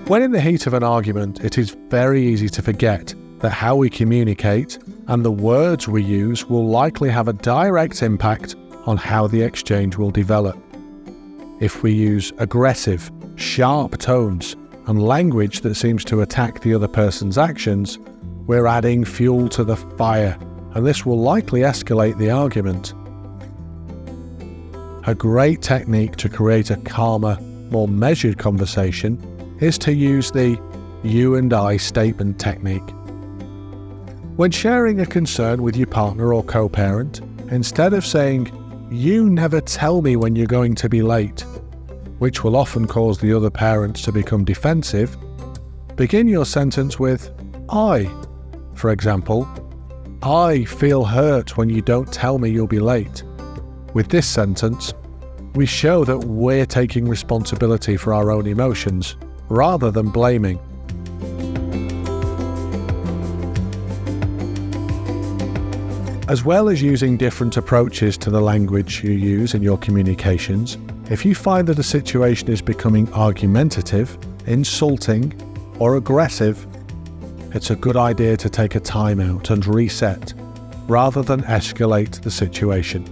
When in the heat of an argument, it is very easy to forget that how we communicate and the words we use will likely have a direct impact on how the exchange will develop. If we use aggressive, sharp tones and language that seems to attack the other person's actions, we're adding fuel to the fire, and this will likely escalate the argument. A great technique to create a calmer, more measured conversation is to use the you and I statement technique. When sharing a concern with your partner or co-parent, instead of saying, "You never tell me when you're going to be late," which will often cause the other parent to become defensive, begin your sentence with I. For example, "I feel hurt when you don't tell me you'll be late." With this sentence, we show that we're taking responsibility for our own emotions, rather than blaming. As well as using different approaches to the language you use in your communications, if you find that a situation is becoming argumentative, insulting, or aggressive, it's a good idea to take a time out and reset, rather than escalate the situation.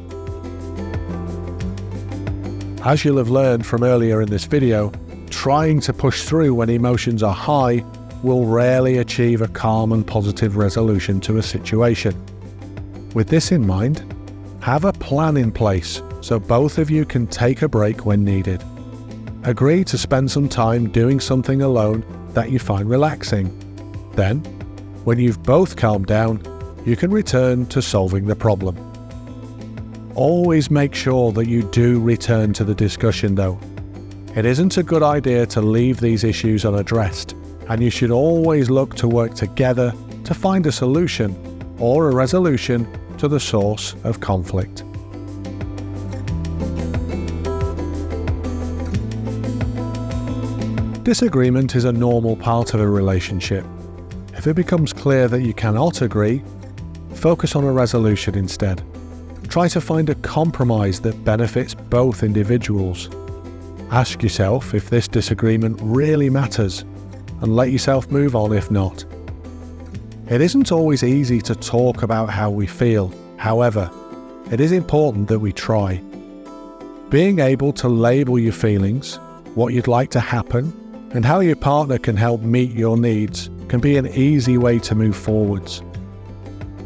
As you'll have learned from earlier in this video, trying to push through when emotions are high will rarely achieve a calm and positive resolution to a situation. With this in mind, have a plan in place so both of you can take a break when needed. Agree to spend some time doing something alone that you find relaxing. Then, when you've both calmed down, you can return to solving the problem. Always make sure that you do return to the discussion though. It isn't a good idea to leave these issues unaddressed, and you should always look to work together to find a solution or a resolution to the source of conflict. Disagreement is a normal part of a relationship. If it becomes clear that you cannot agree, focus on a resolution instead. Try to find a compromise that benefits both individuals. Ask yourself if this disagreement really matters, and let yourself move on if not. It isn't always easy to talk about how we feel. However, it is important that we try. Being able to label your feelings, what you'd like to happen, and how your partner can help meet your needs can be an easy way to move forwards.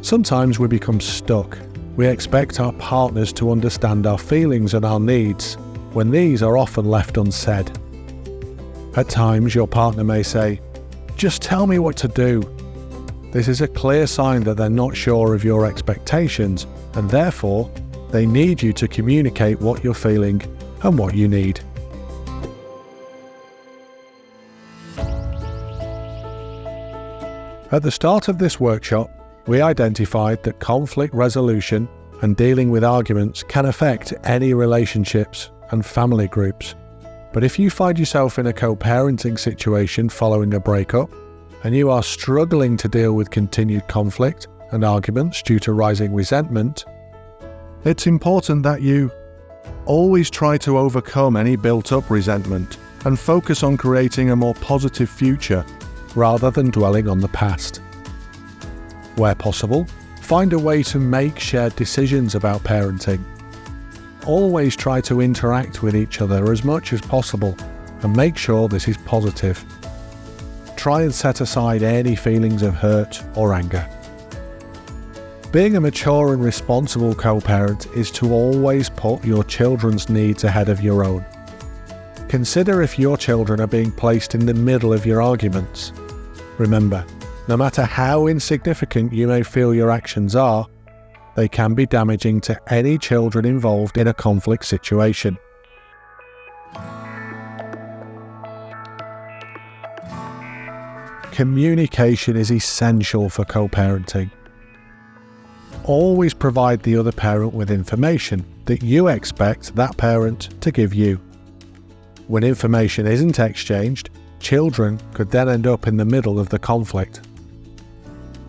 Sometimes we become stuck. We expect our partners to understand our feelings and our needs, when these are often left unsaid. At times, your partner may say, "Just tell me what to do." This is a clear sign that they're not sure of your expectations, and therefore, they need you to communicate what you're feeling and what you need. At the start of this workshop, we identified that conflict resolution and dealing with arguments can affect any relationships and family groups. But if you find yourself in a co-parenting situation following a breakup, and you are struggling to deal with continued conflict and arguments due to rising resentment, it's important that you always try to overcome any built-up resentment and focus on creating a more positive future rather than dwelling on the past. Where possible, find a way to make shared decisions about parenting. Always try to interact with each other as much as possible and make sure this is positive. Try and set aside any feelings of hurt or anger. Being a mature and responsible co-parent is to always put your children's needs ahead of your own. Consider if your children are being placed in the middle of your arguments. Remember, no matter how insignificant you may feel your actions are, they can be damaging to any children involved in a conflict situation. Communication is essential for co-parenting. Always provide the other parent with information that you expect that parent to give you. When information isn't exchanged, children could then end up in the middle of the conflict.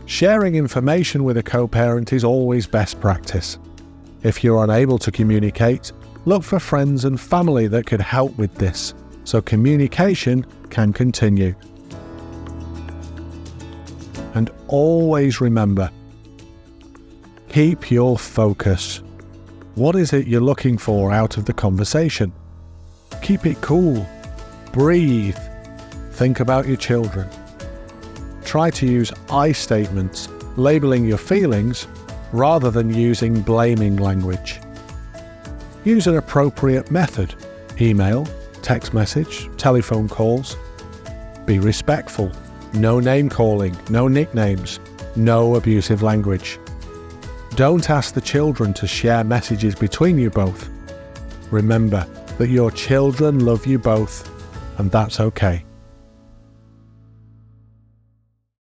Sharing information with a co-parent is always best practice. If you're unable to communicate, look for friends and family that could help with this. so communication can continue. And always remember, keep your focus. What is it you're looking for out of the conversation? Keep it cool. Breathe. Think about your children. Try to use I statements, labeling your feelings rather than using blaming language. Use an appropriate method: email, text message, telephone calls. Be respectful. No name calling, no nicknames, no abusive language. Don't ask the children to share messages between you both. Remember that your children love you both, and that's okay.